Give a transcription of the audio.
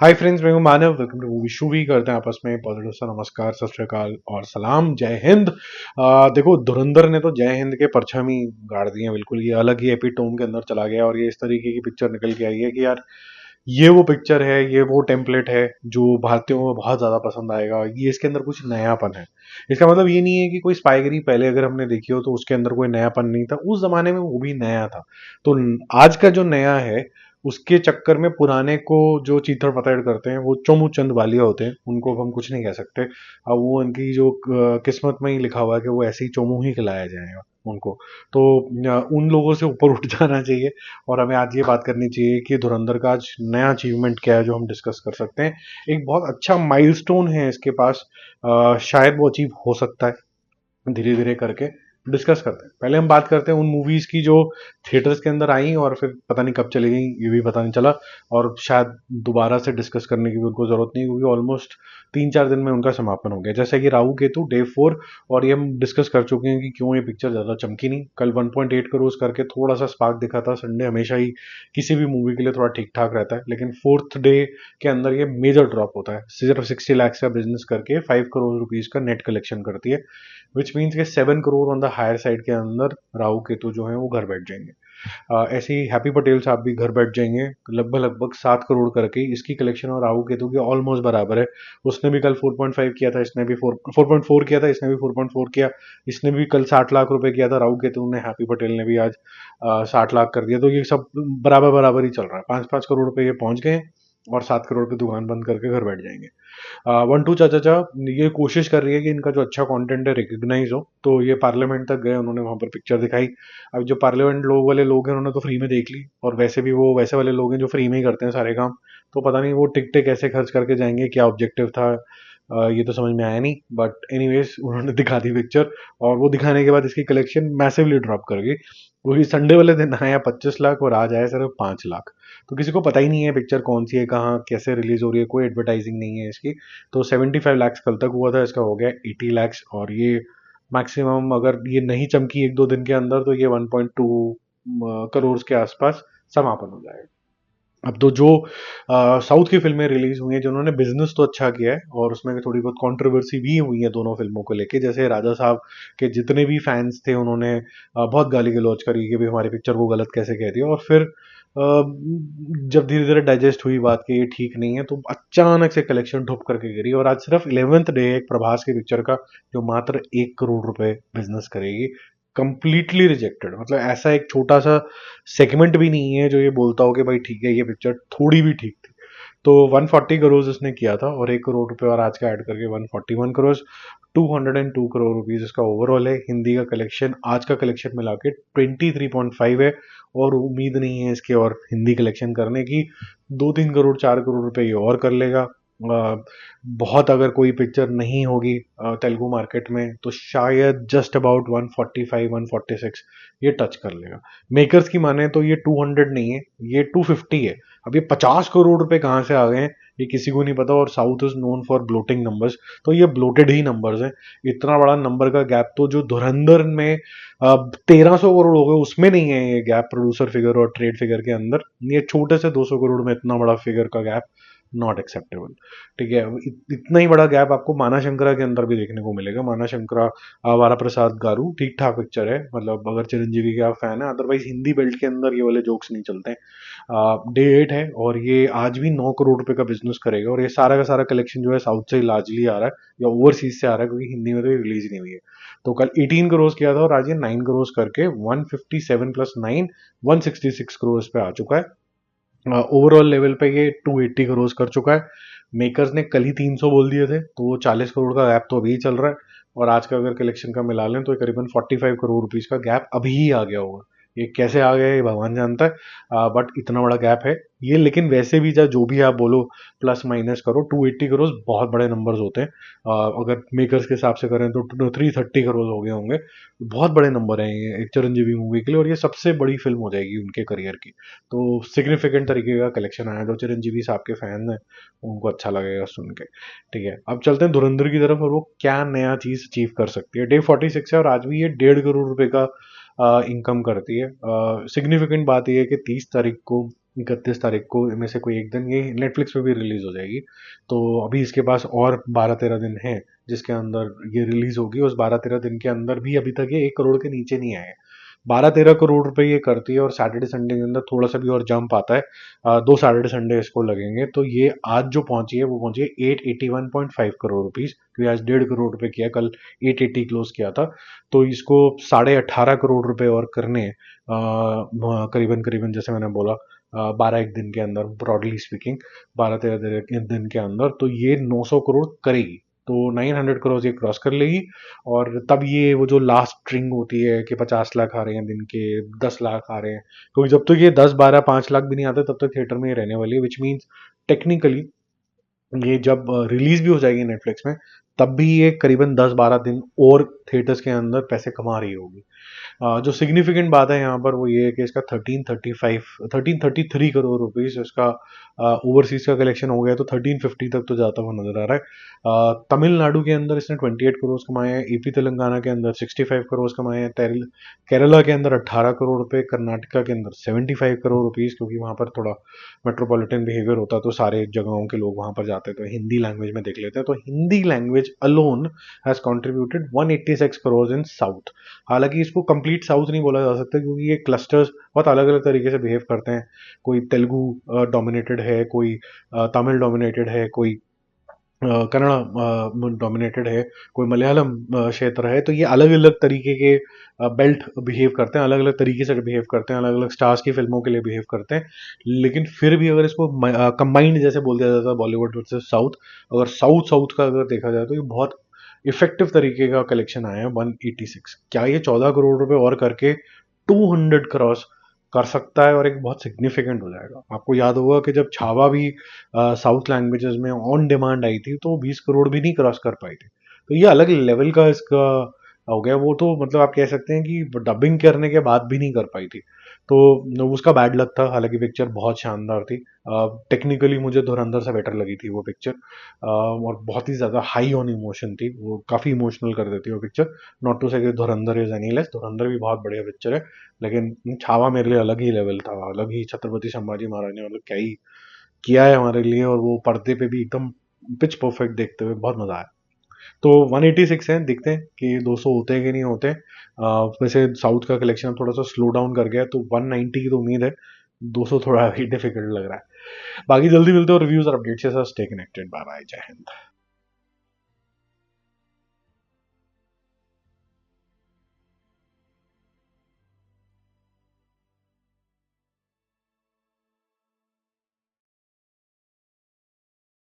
हाय friends, मैं हूं Manav. Welcome to movie shovie. करते हैं आपस में पॉजिटिव सा नमस्कार, सत श्री अकाल और सलाम, जय हिंद। देखो, धुरंधर ने तो जय हिंद के परचम ही गाड़ दिए हैं। बिल्कुल ये अलग ही एपिटोम के अंदर चला गया और ये इस तरीके की पिक्चर निकल के आई है कि यार ये वो पिक्चर है, ये वो टेम्पलेट है जो भारतीयों को बहुत ज्यादा पसंद आएगा। ये इसके अंदर कुछ नयापन है। इसका मतलब ये नहीं है कि कोई स्पाईगरी पहले अगर हमने देखी हो तो उसके अंदर कोई नयापन नहीं था, उस जमाने में वो भी नया था। तो आज का जो नया है उसके चक्कर में पुराने को जो चीथड़ पतड़ करते हैं वो चोमू वालिया होते हैं, उनको हम कुछ नहीं कह सकते। अब वो उनकी जो किस्मत में ही लिखा हुआ है कि वो ऐसे ही चोमू ही खिलाया जाएगा उनको। तो उन लोगों से ऊपर उठ जाना चाहिए। और हमें आज ये बात करनी चाहिए कि धुरंधर का आज नया अचीवमेंट क्या है जो हम डिस्कस कर सकते हैं। एक बहुत अच्छा माइलस्टोन है इसके पास। शायद वो अचीव हो सकता है धीरे धीरे करके। डिस्कस करते हैं। पहले हम बात करते हैं उन मूवीज की जो थिएटर्स के अंदर आई और फिर पता नहीं कब चली गई, ये भी पता नहीं चला। और शायद दोबारा से डिस्कस करने की भी उनको जरूरत नहीं, क्योंकि ऑलमोस्ट 3-4 दिन में उनका समापन हो गया, जैसे कि राहु केतु डे 4। और ये हम डिस्कस कर चुके हैं कि क्यों ये पिक्चर ज्यादा चमकी नहीं। कल 1.8 करोड़ करके थोड़ा सा स्पार्क दिखा था। संडे हमेशा ही किसी भी मूवी के लिए थोड़ा ठीक ठाक रहता है, लेकिन फोर्थ डे के अंदर ये मेजर ड्रॉप होता है। सिर्फ 60 लाख का बिजनेस करके 5 करोड़ रुपीज का नेट कलेक्शन करती है, विच मीन्स के 7 crore on the higher side के अंदर राहु केतु जो है वो घर बैठ जाएंगे। ऐसे ही हैप्पी पटेल साहब भी घर बैठ जाएंगे लगभग लगभग 7 करोड़ करके। इसकी कलेक्शन और राहु केतु की ऑलमोस्ट बराबर है। उसने भी कल 4.5 किया था, इसने भी 4.4 किया था, इसने भी 4.4 किया। इसने भी कल 60 लाख रुपए किया था राहु केतु ने, हैप्पी पटेल ने भी आज 60 लाख कर दिया। तो ये सब बराबर बराबर ही चल रहा है। 5-5 करोड़ रुपए ये पहुंच गए और 7 करोड़ की दुकान बंद करके घर बैठ जाएंगे। 1-2 चाचा ये कोशिश कर रही है कि इनका जो अच्छा कंटेंट है रिकग्नाइज हो। तो ये पार्लियामेंट तक गए, उन्होंने वहां पर पिक्चर दिखाई। अब जो पार्लियामेंट लोग वाले लोग हैं उन्होंने तो फ्री में देख ली, और वैसे भी वो वैसे वाले लोग हैं जो फ्री में ही करते हैं सारे काम। तो पता नहीं वो टिकटें कैसे खर्च करके जाएंगे, क्या ऑब्जेक्टिव था, ये तो समझ में आया नहीं। बट एनीवेज उन्होंने दिखा दी पिक्चर, और वो दिखाने के बाद इसकी कलेक्शन मैसिवली ड्रॉप कर गई। वही संडे वाले दिन आया 25 लाख और आज आया सिर्फ 5 लाख। तो किसी को पता ही नहीं है पिक्चर कौन सी है, कहाँ कैसे रिलीज हो रही है, कोई एडवर्टाइजिंग नहीं है इसकी। तो 75 लाख कल तक हुआ था, इसका हो गया 80 लाख। और ये मैक्सिमम अगर ये नहीं चमकी 1-2 दिन के अंदर तो ये 1.2 करोड़ के आसपास समापन हो जाएगा। अब तो जो साउथ की फिल्में रिलीज हुई हैं जिन्होंने बिजनेस तो अच्छा किया है, और उसमें थोड़ी बहुत कंट्रोवर्सी भी हुई है दोनों फिल्मों को लेके। जैसे राजा साहब के जितने भी फैंस थे उन्होंने बहुत गाली गलौज करी कि भाई हमारी पिक्चर को गलत कैसे कह दिया। और फिर जब धीरे धीरे डाइजेस्ट हुई बात कि ये ठीक नहीं है, तो अचानक से कलेक्शन ठुप करके गिरी। और आज सिर्फ 11th डे एक प्रभास की पिक्चर का जो मात्र 1 करोड़ रुपए बिजनेस करेगी। Completely rejected. मतलब ऐसा एक छोटा सा सेगमेंट भी नहीं है जो ये बोलता हो कि भाई ठीक है ये पिक्चर थोड़ी भी ठीक थी। तो 140 करोड़ इसने किया था, और 1 करोड़ रुपए और आज का ऐड करके 141 करोड़। 202 करोड़ रुपीज इसका ओवरऑल है। हिंदी का कलेक्शन आज का कलेक्शन मिला के 23.5 है, और उम्मीद नहीं है इसके और हिंदी कलेक्शन करने की। 2-3 करोड़ 4 करोड़ रुपए ये और कर लेगा। बहुत अगर कोई पिक्चर नहीं होगी तेलुगु मार्केट में तो शायद जस्ट अबाउट 145-146 ये टच कर लेगा। मेकर्स की माने तो ये 200 नहीं है, ये 250 है। अब ये 50 करोड़ रुपए कहाँ से आ गए हैं ये किसी को नहीं पता। और South is known for bloating numbers, तो ये ब्लोटेड ही नंबर्स हैं। इतना बड़ा नंबर का गैप तो जो धुरंधर में 1300 करोड़ हो गए उसमें नहीं है ये गैप, प्रोड्यूसर फिगर और ट्रेड फिगर के अंदर। ये छोटे से 200 करोड़ में इतना बड़ा फिगर का गैप नॉट एक्सेप्टेबल। ठीक है। इतना ही बड़ा गैप आपको माना शंकरा के अंदर भी देखने को मिलेगा। माना शंकरा वारा प्रसाद गारू ठीक ठाक पिक्चर है, मतलब अगर चिरंजीवी के आप फैन है। अदरवाइज हिंदी बेल्ट के अंदर ये वाले जोक्स नहीं चलते हैं। डे 8 है और ये आज भी 9 करोड़ रुपए का बिजनेस करेगा। और ये सारा का सारा कलेक्शन जो है साउथ से लार्जली आ रहा है या ओवरसीज से आ रहा है, क्योंकि हिंदी में तो रिलीज नहीं हुई है। तो कल 18 करोड़ किया था और आज ये 9 करोड़ करके 157 + 9 166 करोड़ पे आ चुका है। ओवरऑल लेवल पे ये 280 करोड़ कर चुका है। मेकर्स ने कल ही 300 बोल दिए थे, तो वो 40 करोड़ का गैप तो अभी ही चल रहा है। और आज का अगर कलेक्शन का मिला लें तो करीबन 45 करोड़ रुपीज का गैप अभी ही आ गया होगा। ये कैसे आ गया ये भगवान जानता है, बट इतना बड़ा गैप है ये। लेकिन वैसे भी जो भी आप बोलो प्लस माइनस करो, 280 करोड़ बहुत बड़े नंबर्स होते हैं। अगर मेकर्स के हिसाब से करें तो 330 करोड़ हो गए होंगे। बहुत बड़े नंबर हैं ये एक चिरंजीवी मूवी के लिए, और ये सबसे बड़ी फिल्म हो जाएगी उनके करियर की। तो सिग्निफिकेंट तरीके का कलेक्शन आया, जो चिरंजीवी साहब के फैन हैं उनको अच्छा लगेगा सुन के। ठीक है, अब चलते हैं धुरंधर की तरफ और वो क्या नया चीज अचीव कर सकती है। डे 46 है और आज भी ये 1.5 करोड़ रुपए का इनकम करती है। सिग्निफिकेंट बात यह है कि 30 तारीख को 31 तारीख को में से कोई एक दिन ये नेटफ्लिक्स पे भी रिलीज हो जाएगी। तो अभी इसके पास और 12-13 दिन है जिसके अंदर ये रिलीज होगी। उस 12-13 दिन के अंदर भी अभी तक ये 1 करोड़ के नीचे नहीं आए। 12-13 करोड़ रुपए ये करती है और सैटरडे संडे के अंदर थोड़ा सा भी और जंप आता है। 2 सैटरडे संडे इसको लगेंगे। तो ये आज जो पहुंची है वो पहुंची है 881.5 करोड़ रुपीज, क्योंकि आज 1.5 करोड़ रुपए किया, कल 880 क्लोज किया था। तो इसको 18.5 करोड़ रुपए और करने करीबन करीबन जैसे मैंने बोला 12 एक दिन के अंदर, ब्रॉडली स्पीकिंग 12-13 दिन के अंदर, तो ये 900 करोड़ करेगी। तो 900 करोड़ ये क्रॉस कर लेगी। और तब ये वो जो लास्ट स्ट्रिंग होती है कि 50 लाख आ रहे हैं दिन के, 10 लाख आ रहे हैं, क्योंकि जब तक ये 10, 12, 5 लाख भी नहीं आते तब तक थिएटर में ही रहने वाली है। विच मीन्स टेक्निकली ये जब रिलीज भी हो जाएगी नेटफ्लिक्स में, तब भी ये करीबन 10-12 दिन और थिएटर्स के अंदर पैसे कमा रही होगी। जो सिग्निफिकेंट बात है यहाँ पर वो ये है कि इसका 1333 करोड़ रुपीस इसका ओवरसीज का कलेक्शन हो गया। तो 1350 तक तो जाता हुआ नजर आ रहा है। तमिलनाडु के अंदर इसने 28 करोड़ कमाए हैं, एपी तेलंगाना के अंदर 65 करोड़ कमाए हैं, केरला के अंदर 18 करोड़ रुपए, कर्नाटका के अंदर 75 करोड़ रुपीज, क्योंकि वहां पर थोड़ा मेट्रोपॉलिटन बिहेवियर होता है तो सारे जगहों के लोग वहां पर जाते हैं, तो हिंदी लैंग्वेज में देख लेते हैं। तो Hindi language alone has contributed 186 crore in south. हालांकि इसको कंप्लीट साउथ नहीं बोला जा सकता, क्योंकि ये क्लस्टर्स बहुत अलग अलग तरीके से बिहेव करते हैं। कोई तेलुगु डोमिनेटेड है, कोई तमिल डोमिनेटेड है, कोई कन्नड़ा डोमिनेटेड है, कोई मलयालम क्षेत्र है। तो ये अलग अलग तरीके के बेल्ट बिहेव करते हैं, अलग अलग तरीके से बिहेव करते हैं, अलग अलग स्टार्स की फिल्मों के लिए बिहेव करते हैं। लेकिन फिर भी अगर इसको कंबाइंड जैसे बोल दिया जाता है बॉलीवुड वर्सेस साउथ, अगर साउथ साउथ का अगर देखा जाए तो ये बहुत इफेक्टिव तरीके का कलेक्शन आया है 186। क्या ये 14 करोड़ रुपए और करके 200 क्रॉस कर सकता है और एक बहुत सिग्निफिकेंट हो जाएगा? आपको याद होगा कि जब छावा भी साउथ लैंग्वेजेस में ऑन डिमांड आई थी तो 20 करोड़ भी नहीं क्रॉस कर पाई थी। तो ये अलग लेवल का इसका हो गया। वो तो मतलब आप कह सकते हैं कि डबिंग करने के बाद भी नहीं कर पाई थी। तो उसका बैड लक था। हालांकि पिक्चर बहुत शानदार थी। टेक्निकली मुझे धुरंधर से बेटर लगी थी वो पिक्चर। और बहुत ही ज़्यादा हाई ऑन इमोशन थी, वो काफ़ी इमोशनल कर देती है वो पिक्चर। नॉट टू से कि धुरंधर इज एनी लेस, धुरंधर भी बहुत बढ़िया पिक्चर है, लेकिन छावा मेरे लिए अलग ही लेवल था, अलग ही छत्रपति संभाजी महाराज ने मतलब क्या ही किया है हमारे लिए। और वो पर्दे पे भी एकदम पिच परफेक्ट देखते हुए बहुत मजा आया। तो 186 है, देखते हैं कि 200 होते हैं कि नहीं होते। वैसे साउथ का कलेक्शन थोड़ा सा स्लो डाउन कर गया, तो 190 की तो उम्मीद है, 200 थोड़ा ही डिफिकल्ट लग रहा है। बाकी जल्दी मिलते हैं रिव्यूज और अपडेट्स के साथ। स्टे कनेक्टेड, बाय बाय, जय हिंद।